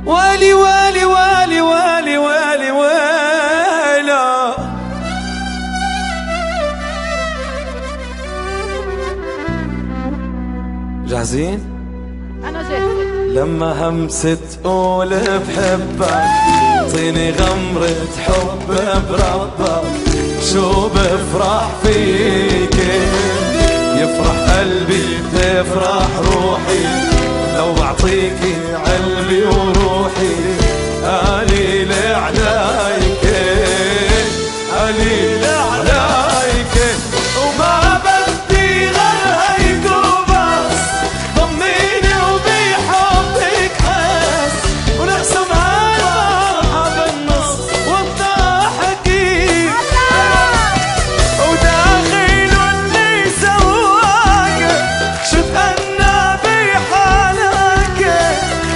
والي والي والي والي والي ويلا. جاهزين؟ أنا جاهزة. لما همسة تقول بحبك طيني غمرة حب بربك، شو بفرح فيكي، يفرح قلبي تفرح روحي، لو بعطيكي قلبي وروحي قليل عليكي قليل عليكي، وما بدي غير هيك وبس، ضميني وبحبك حس، ونقسم هالفرحة بالنص وبضحكي، وداخل اللي سواك شو تأنى بحالك،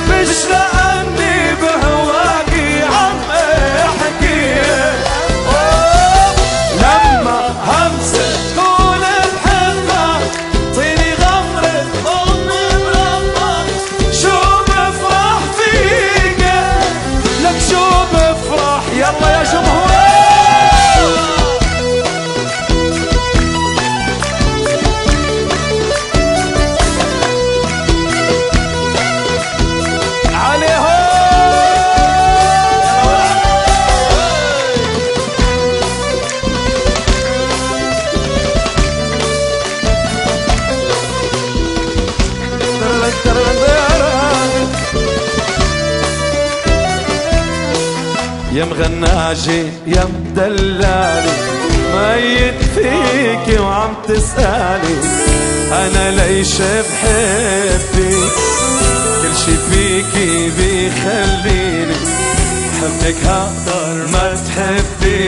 مش لأني بهواكي عم احكي. لما همسة تقول بحبك طيني غمرة أمي بربك، شو بفرح فيك، لك شو بفرح. يلا يا جمهور يا مغناجي يا مدلالي، ميت فيكي وعم تسألي أنا ليش بحبك، كل شي فيكي بيخليني حبك هقدر ما تحبي،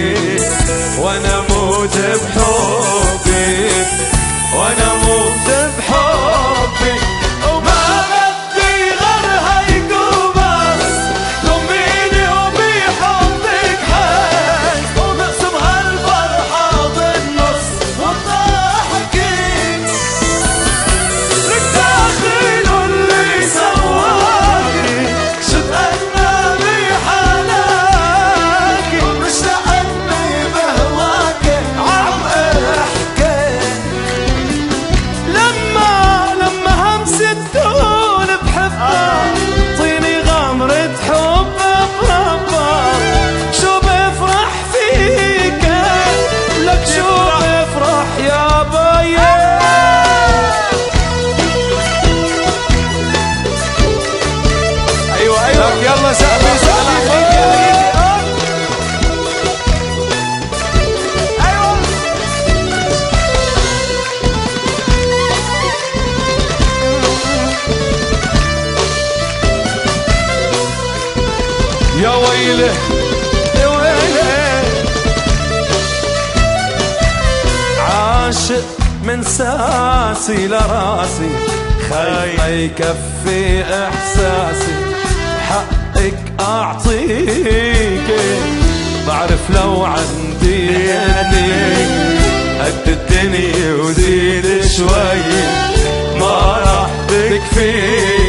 وأنا موت بحبك وأنا موت بحبك، وما بدي غير هيك وبس، ضميني وبحبك حس، ونقسم هالفرحة بالنص وضحكي، لك داخل اللي سواكي شو تأنى بحالك، مش لأني بهواكي عم احكي. لما همسة تقول بحبك طيني غمرة حب بربك، شو بفرح فيك، لك شو بفرح يا بايا. ايوه ايوه يلا سقفي سقفي. يا ويله يا ويله، عاشق من ساسي لراسي، خايف ما يكفي احساسي، حقك اعطيكي، بعرف لو عندي قد الدنيا وزيد شوي ما راح تكفي.